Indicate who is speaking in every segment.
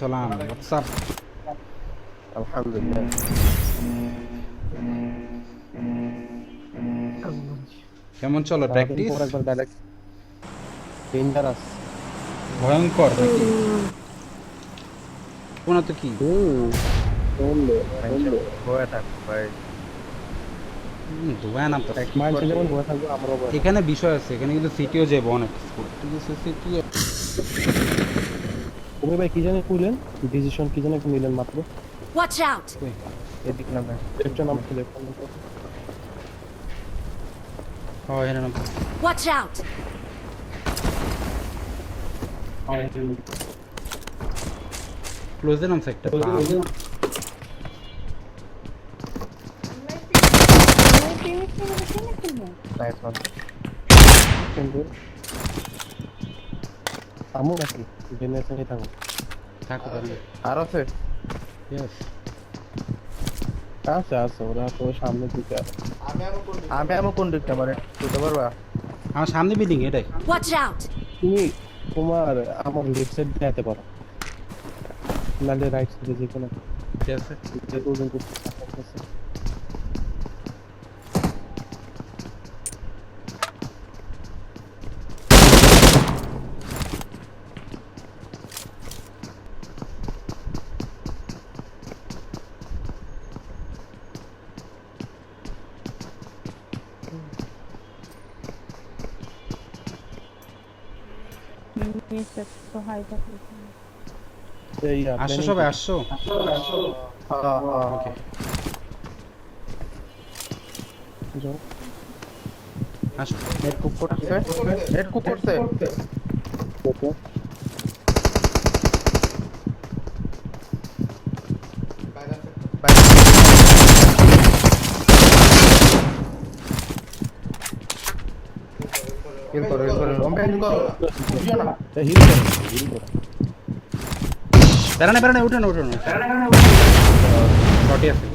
Speaker 1: সালাম হোয়াটসঅ্যাপ
Speaker 2: আলহামদুলিল্লাহ।
Speaker 1: কেমন চলো
Speaker 2: সারাদিন
Speaker 1: প্র্যাকটিস?
Speaker 2: পর একবার ডাইরেক্ট ডেঞ্জারাস।
Speaker 1: ভয়ঙ্কর নাকি? কোনো তো কি
Speaker 2: শুনলে ভয় থাকবে ভাই।
Speaker 1: ধোয়া নামতে
Speaker 2: প্র্যাকটিস করতে যেমন ভয় থাকবে আমারও ভয় থাকবে।
Speaker 1: এখানে বিষয় আছে, এখানে কিন্তু সিটিও যাবো অনেক স্পোর্ট, ঠিক আছে? সিটি
Speaker 2: তুমি ভাই কি জানি কইলেন, ডিসিশন কি জানি নিলেন মাত্র?
Speaker 3: Watch out!
Speaker 2: এদিক না ভাই, লেফট নাম কি লেফট নাম?
Speaker 1: হয় এখানে নাম
Speaker 3: Watch out!
Speaker 1: ক্লোজে নামছে একটা
Speaker 2: নাইস ওয়ান। সুন্দর। আমু নাকি জেনারেশন এ থাকো।
Speaker 1: থাকো পারে।
Speaker 2: আর আছে?
Speaker 1: ইয়েস
Speaker 2: আছে আছে, ওরা তো সামনে দিকে আছে। আমি আমু কোন দিকটা মানে বুঝতে পারবা?
Speaker 1: আমার সামনে বিল্ডিং এটাই।
Speaker 3: Watch out!
Speaker 2: তুমি তোমার আমার লেফট সাইড দিয়ে যেতে পারো, নালে রাইট সাইডে যে কোনো
Speaker 1: ঠিক আছে
Speaker 2: যে দুজন করতে আছে। এই
Speaker 1: আসছো সবাই আসছো? ওকে আসো।
Speaker 2: নেট কুক করছে, নেট কুক করছে। ওকে হিল করো হিল করো ওমবে হিল করো বুঝিও না হিল করো হিল করো।
Speaker 1: বেড়ানে বেড়ানে উঠে না উঠে না শর্টই আছে।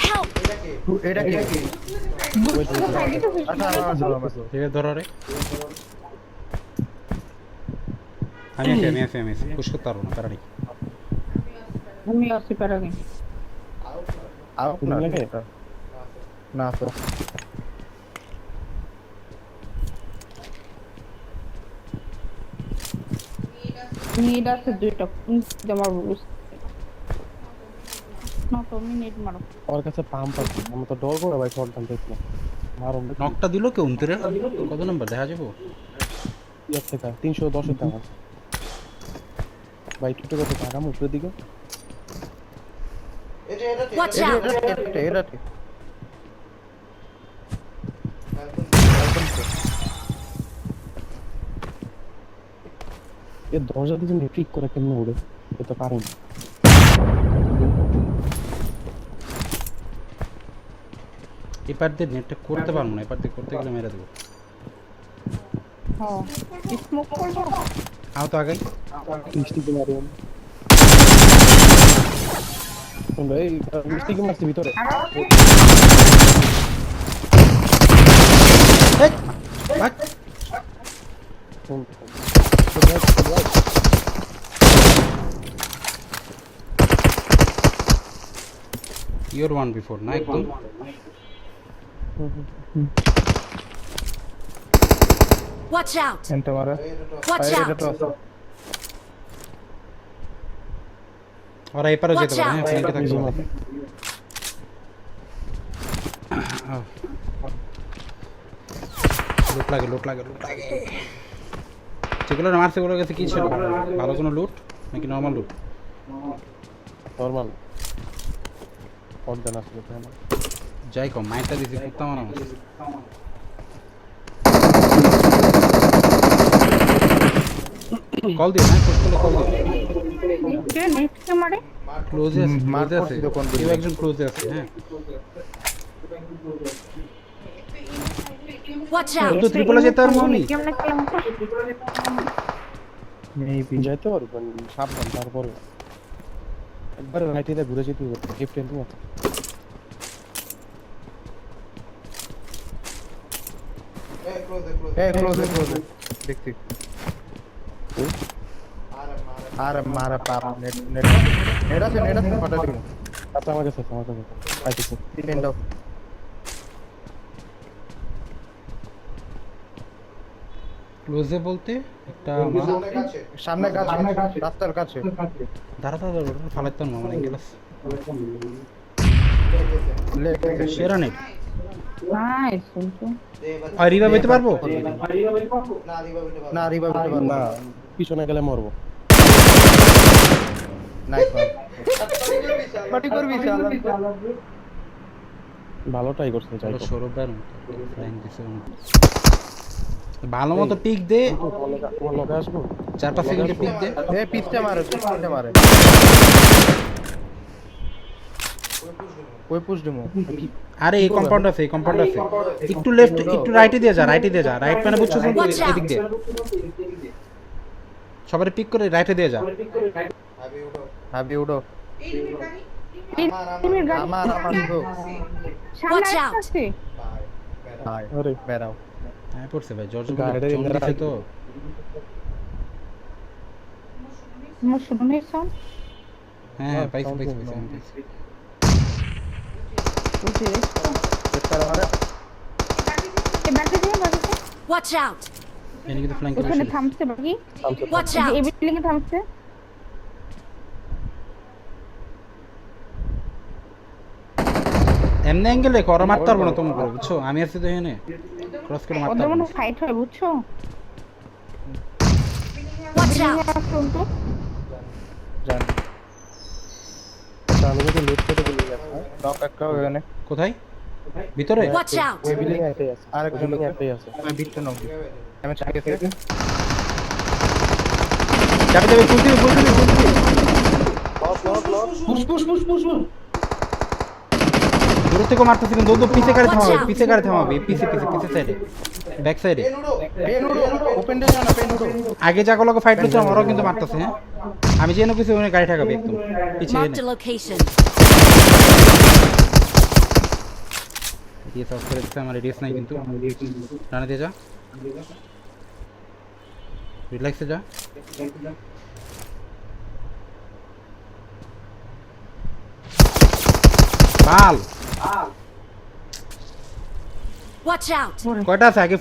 Speaker 3: Help!
Speaker 2: এটা কি আচ্ছা
Speaker 1: ঠিক আছে ধরো রে। আমি আছি পুশ করতে পারবো না, প্যারা নেই।
Speaker 4: আমি আসি পারানি
Speaker 2: আউট না লাগে না তো
Speaker 4: নিড আছে দুইটা আমার বুঝ না তো মিনিট মারো
Speaker 2: ওর কাছে পাম্প আছে, আমি তো ডর করে ভাই শর্ট গান দেখলাম মারুন
Speaker 1: নকটা দিল কেউ উনতে কত নাম্বার দেখা যাবো?
Speaker 2: ইয়ার থেকে 310 এর দাম আছে ভাই। টুটে কত টাকা উপরের দিকে
Speaker 3: Watch out!
Speaker 2: এটা এ দরজা দিয়ে ঠিক করে কেমনে উড়ে, এ তো পারে না।
Speaker 1: এপার দিয়ে নেটটা করতে পারবো না, এপার দিয়ে করতে গেলে মেরে দেবো।
Speaker 4: হ্যাঁ স্মোক করবো
Speaker 1: আও তো আগাই।
Speaker 2: মিষ্টি কি মারিও শুনলো এই মিষ্টি কি মারছে ভিতরে। শুন
Speaker 1: ইওর ওয়ান বিফোর না একদম।
Speaker 3: Watch out!
Speaker 2: এন্টা মারা
Speaker 3: Watch
Speaker 2: এটা তো
Speaker 3: out!
Speaker 2: আছে।
Speaker 1: ওরা এপারে যেতে
Speaker 3: Watch
Speaker 1: পারে, হ্যাঁ
Speaker 3: out!
Speaker 1: ফ্ল্যাঙ্কে থাকতে
Speaker 2: নিজে
Speaker 1: পারে। লুট লাগে যেগুলো মারছে ওগুলোর কাছে কি ছিল? ভালো কোনো লুট নাকি নর্মাল লুট?
Speaker 2: নরমাল অর্ডার আসলে তো না।
Speaker 1: যাই কম মাইকটা দিছি কুত্তা মারা আমার। কল দিও না, পুশ করলে কল দিও।
Speaker 4: কে নেক্সট মারে
Speaker 1: ক্লোজে আছে, ক্লোজে আছে,
Speaker 2: করছি তো কোন
Speaker 1: কেউ একজন ক্লোজে আছে। হ্যাঁ
Speaker 3: Watch
Speaker 1: ও
Speaker 3: out!
Speaker 1: তো ত্রিপলে যেতে পারবো আমি।
Speaker 4: কেমনে খেলাম তো
Speaker 2: মেবি যাইতে পারবেন সাবধান। তারপরে একবার রাইটে ঘুরে যেতে হবে লেফট হ্যান্ড মত। ক্লোজ দেখছি।
Speaker 5: আর মারা পাপ নেট নেট নেট আছে ফাটা দিন
Speaker 2: আচ্ছা আমার কাছে পাইতেছি
Speaker 5: এন্ড অফ
Speaker 1: ক্লোজে বলতে একটা
Speaker 5: সামনে কাছে রাস্তার কাছে
Speaker 1: দাঁড়া ফালাইতাম না আমার অ্যাঙ্গেল আছে
Speaker 5: লেগে
Speaker 1: সেরা নেট
Speaker 4: নাইস শুনছো
Speaker 1: আর রিভাইভ হইতে পারবো
Speaker 5: না রিভাইভ করতে পারবো
Speaker 2: না পিছনে গেলে মরবো
Speaker 5: নাইস বাটি করবি শালা
Speaker 2: ভালো ট্রাই করছে যাই হোক।
Speaker 1: সৌরভ ভাইয়ের মতো ফ্লাইং দিছে ভালো মতো পিক দে
Speaker 2: তোমার লগে আসবো
Speaker 1: 4-5 সেকেন্ডে পিক দে
Speaker 5: এ পিছটা মারে ওই পুশ দিমু
Speaker 1: আরে এই কম্পাউন্ড আছে একটু লেফট একটু রাইটে দিয়ে যা রাইট মানে বুঝছো কোন
Speaker 3: Watch out!
Speaker 1: এদিক দিয়ে সবারে পিক করে রাইটে দিয়ে যা
Speaker 5: ভাবি উঠো
Speaker 4: টিমের গাড়ি
Speaker 5: আমার গো
Speaker 4: সামনে
Speaker 3: Watch out!
Speaker 4: আসছে
Speaker 5: ভাই
Speaker 2: আরে
Speaker 5: বেরাও
Speaker 1: হ্যাঁ পড়ছে ভাই জর্জ
Speaker 2: গাড়িটা
Speaker 1: চোন
Speaker 2: এমনি
Speaker 1: দিছে তো
Speaker 4: আমার শুনুন এই সাউন্ড
Speaker 1: হ্যাঁ পাইছি
Speaker 2: sound
Speaker 1: পাইছি
Speaker 2: তো
Speaker 1: পাইছি
Speaker 4: বুঝি
Speaker 5: চেষ্টা মারে
Speaker 4: এই ব্যাগে দিয়ে বাকি
Speaker 3: Watch out!
Speaker 1: এনে কিন্তু ফ্ল্যাঙ্ক করে
Speaker 4: ওখানে থামছে বাকি
Speaker 3: Watch
Speaker 4: এই
Speaker 3: out!
Speaker 4: বিল্ডিং এ থামছে
Speaker 1: এমনি অ্যাঙ্গেলে করা মারতে পারবো না তোমাকে বুঝছো আমি আছি তো এখানে ক্রস করে মারতে
Speaker 4: ওদের
Speaker 1: পারবো
Speaker 4: মনে
Speaker 1: না
Speaker 4: ফাইট হয় বুঝছো
Speaker 3: Watch out!
Speaker 4: শুনতো
Speaker 5: জান
Speaker 2: আচ্ছা আমি যদি লেট করে বলি
Speaker 5: ডক একটা ওখানে
Speaker 1: কোথায় ভিতরে
Speaker 3: Watch out!
Speaker 2: ওই বিল্ডিং এ একটাই আছে
Speaker 5: আরেকজন
Speaker 2: বিল্ডিং এ একটাই আছে
Speaker 5: আমি বিটটা নক আমি চাকে থেকে
Speaker 1: যাবে ফুলতে
Speaker 5: পুশ পুশ পুশ পুশ
Speaker 1: দূর থেকে মারতেছি কিন্তু দৌড় পিছে গাড়ি
Speaker 3: Watch
Speaker 1: থামাবে
Speaker 3: out!
Speaker 1: পিছে গাড়ি থামাবে পিছে সাইডে ব্যাক সাইডে
Speaker 5: পেন উড়ো ওপেন দে জানা পেন উড়ো
Speaker 1: আগে যা গুলোকে ফাইট করছে ওরাও কিন্তু মারতেছে হ্যাঁ আমি যেন কিছু ওখানে গাড়ি ঠাকাবে একদম পিছে
Speaker 3: Marked a location.
Speaker 1: দিয়ে সার্চ করে দিতে আমার রেডিয়াস নাই কিন্তু ডানে দিয়ে যা রিল্যাক্সে যা বাল
Speaker 3: Watch out!
Speaker 1: কয়টা আছে আগে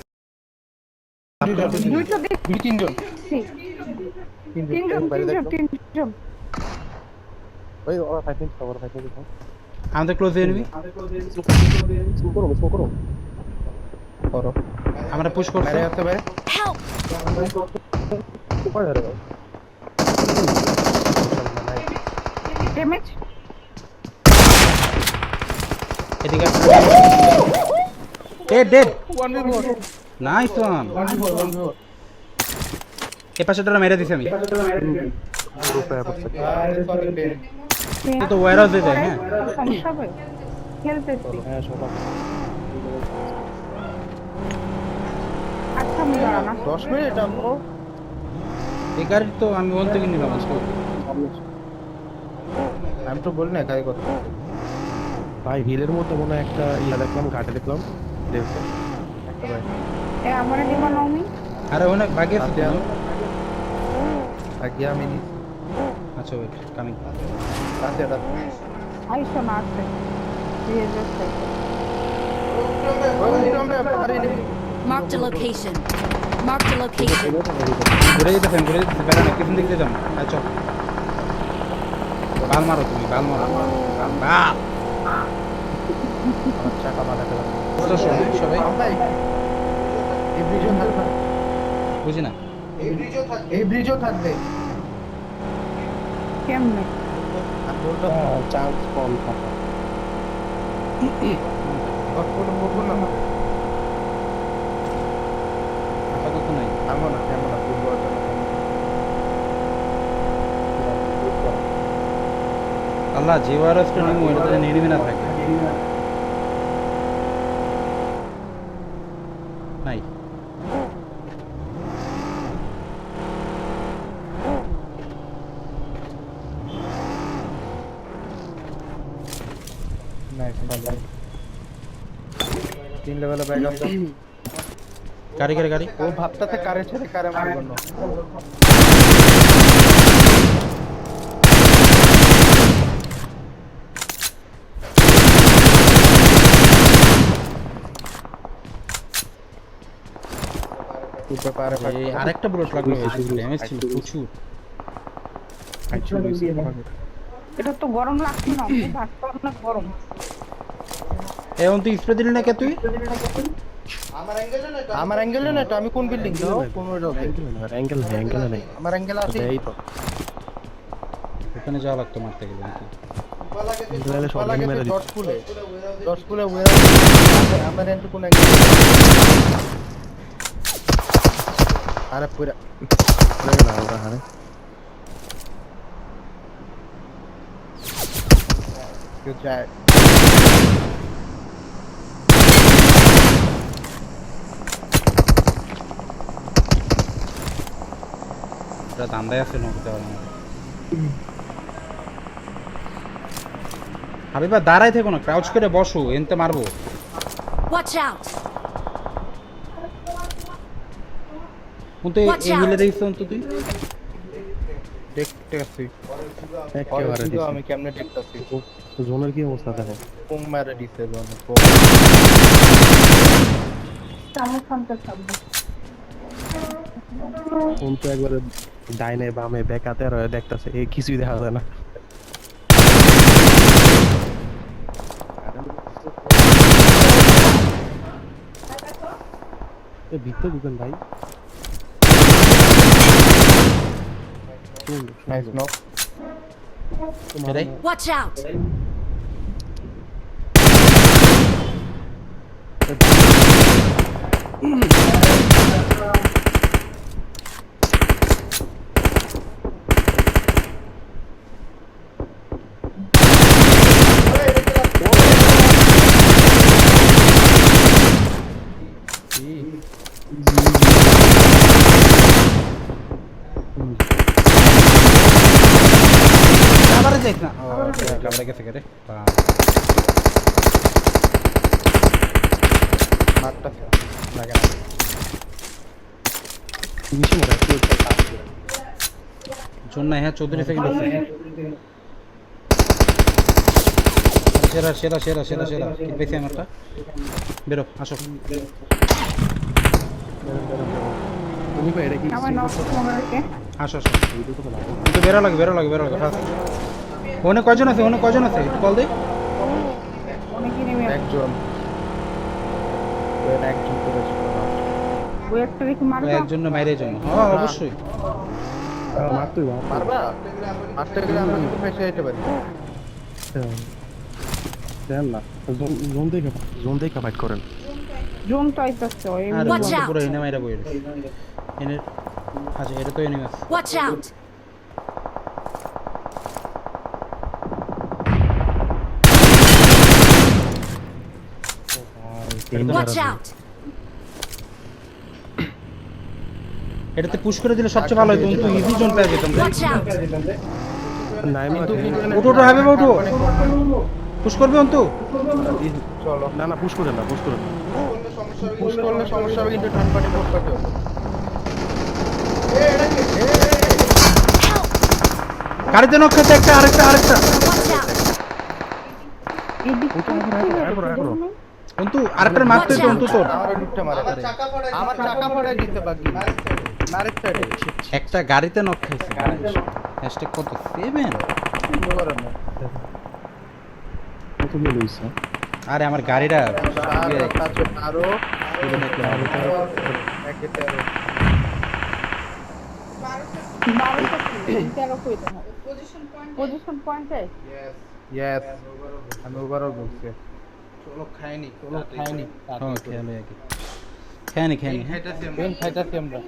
Speaker 4: দুইটা দেখছি
Speaker 5: তিনজন
Speaker 4: তিনজন
Speaker 2: ওই ওরা ফাইটিং করো
Speaker 1: আমাদের ক্লোজ এনিমি
Speaker 2: স্মোক করো
Speaker 5: করো
Speaker 1: আমরা পুশ করছি
Speaker 5: মেরে আসতে ভাই
Speaker 3: Help!
Speaker 2: কোথায় ধরে
Speaker 4: ড্যামেজ
Speaker 1: এদিকে ডেড নাইস ওয়ান এই পাশেটা মেরে দিছি আমি তো ওয়্যার হাউসে যায় হ্যাঁ
Speaker 4: সমস্যা হবে খেলতেছি
Speaker 2: হ্যাঁ সবাই
Speaker 4: আচ্ছা আমি দাঁড়ানা
Speaker 5: 10 মিনিট আমো
Speaker 1: এই গাড়ি তো আমি ওখান থেকে নিলাম আজকে
Speaker 5: আমি তো বলি না কাজ করতে
Speaker 2: ভাই হিলের মধ্যে মনে হয় একটা ইয়া দেখলাম ঘাটে দেখলাম দেখতে একটা ভাই
Speaker 4: এ আমার নিবা নমি
Speaker 1: আরে অনেক বাকি আছে তো
Speaker 5: আগে আমি নি
Speaker 1: আচ্ছা ওয়েট কামিং
Speaker 5: রাতে
Speaker 4: আইসো না আছে
Speaker 3: Marked a location. Marked a location.
Speaker 1: ঘুরে যেতেছেন বেড়া না পিছন দিকে যান আচ্ছা বাল মারো তুমি বাল মারো বাল
Speaker 5: চাকা মারা গেল
Speaker 1: সবাই
Speaker 5: ভাই এই ব্রিজও থাকবে
Speaker 1: বুঝি না
Speaker 5: এই ব্রিজও থাকবে
Speaker 4: কেমনে
Speaker 5: আর বলতো
Speaker 2: চান্স কম থাকে
Speaker 5: কোনো বলবো না
Speaker 1: আপাতত নাই
Speaker 5: এমন না ফুটবল
Speaker 1: আল্লাহ যে ওয়ারাসটা নিমু এটা তো নিরিবি না থাকে নাই
Speaker 5: নাইস ভালো 3 লেভেলে ব্যাকআপ
Speaker 1: গাড়ি
Speaker 5: ও ভাবটাতে কারে ছেড়ে কারে মারবো না উপরে পারে
Speaker 1: এই আরেকটা বুলেট লাগলো, ড্যামেজ ছিল প্রচুর।
Speaker 4: এটা তো গরম লাগছে না, আমার ভাতটা অনেক গরম।
Speaker 1: এখন তুই স্প্রে দিলি না কে তুই?
Speaker 5: আমার অ্যাঙ্গেলে না, তো আমি কোন বিল্ডিং দাও কোন ওইটা
Speaker 2: অ্যাঙ্গেল নেই
Speaker 5: আমার অ্যাঙ্গেল আছে।
Speaker 2: এই তো
Speaker 1: ওখানে যাওয়া লাগতো মারতে গেলে নাকি?
Speaker 2: তাহলে শর্ট গান মেরে দিচ্ছি।
Speaker 5: 10 ফুলে আমার এন্ড কোন অ্যাঙ্গেল আরে পুরা
Speaker 2: লাগে না ওরা হারে
Speaker 5: কেউ যায়।
Speaker 1: এটা দান্দায় আছে নকতে পারে না। হাবিবা দাঁড়াই থেকো না, ক্রাউচ করে বসো, এনতে মারবো।
Speaker 3: Watch out!
Speaker 1: কিন্তু
Speaker 3: Watch
Speaker 1: এই
Speaker 3: out!
Speaker 1: হিলে দেখিস তো তুই?
Speaker 5: দেখতে আসছি
Speaker 2: একেবারে
Speaker 5: কিন্তু আমি কেমনে দেখতাছি
Speaker 2: জোনের কি অবস্থা দেখো।
Speaker 5: কোন মারে দিছে জন
Speaker 4: চামচ খানতে খাবো।
Speaker 2: ফোন তো একবারে ডাইনে বামে বেকাতে আর দেখতাছে এই কিছুই দেখা যায় না। ভিতরে ঢুকেন ভাই।
Speaker 5: নাইস নক
Speaker 1: এটাই
Speaker 3: Watch out!
Speaker 1: আবারে যাইস না। ও ক্যামেরা গেছে কে রে?
Speaker 5: মারটা
Speaker 1: লাগে না।
Speaker 2: বেশি মনে হয়
Speaker 1: জন্য হ্যাঁ 14 সেকেন্ড আছে। সেরা সেরা সেরা সেরা সেরা কি পেয়েছি আমারটা? বেরো আসো।
Speaker 2: তুমি ভাই এটা কি
Speaker 4: আমার নক মনে রেখে
Speaker 1: আসো আসো। কিন্তু বেরো লাগে বেরো লাগে বেরো লাগে ফাস্ট। ওনে কয়জন আছে? ওনে কয়জন আছে? একটু কল দে।
Speaker 4: অনেকই নেমে আসছে।
Speaker 5: একজন একজন করে
Speaker 4: ওই একটা দেখি
Speaker 1: ও
Speaker 4: মারবো।
Speaker 1: একজন না বাইরের জন্য। হ্যাঁ অবশ্যই।
Speaker 2: মারতেই
Speaker 5: মারবা মারতে গেলে আমরা কিন্তু ফেসে যেতে পারি।
Speaker 2: দেন না জোন দেখে ফাইট করেন।
Speaker 4: জোন তো আইতাছে ওই
Speaker 1: আর
Speaker 3: Watch
Speaker 1: ওখানে
Speaker 3: out!
Speaker 1: পুরো এনে মাইরা বইরে। এনে আচ্ছা এটা তো এনিমি আছে।
Speaker 3: Watch out! Watch out!
Speaker 1: এটাতে পুশ করে দিলে সবচেয়ে ভালো হতো, কিন্তু ইজি জোন পেয়ে যেতাম রে।
Speaker 3: Watch out!
Speaker 2: নাইমা
Speaker 1: ওঠো ওঠো হবে ওঠো। পুশ করবে অন্তু?
Speaker 5: চলো
Speaker 2: না না পুশ করেন না পুশ করেন না।
Speaker 5: পুশ করলে সমস্যা হবে, কিন্তু ডান পাটে পুশ করতে হবে।
Speaker 1: গাড়িতে নক খেতে একটা আরেকটা আরেকটা।
Speaker 3: Watch out!
Speaker 4: এই দিকটা
Speaker 1: অন্তু আরেকটা মারতে তো অন্তু তোর।
Speaker 5: আমার লুটটা মারে আমার চাকা পড়ে দিতে বাকি মারের সাইডে
Speaker 1: একটা গাড়িতে নক খাইছে। হ্যাশট্যাগ কত? 7।
Speaker 2: কত মিল হইছে?
Speaker 1: আরে আমার গাড়িটা
Speaker 5: আরো একেতে আরো
Speaker 4: 12 কইতে হবে। পজিশন পয়েন্টে
Speaker 5: ইয়েস আমি ওভারঅল বলছি।
Speaker 1: চলো খাইনি
Speaker 5: চলো খাইনি
Speaker 1: হ্যাঁ খেয়ালে আগে খাইনি খাইনি
Speaker 5: খাইতাছি আমরা।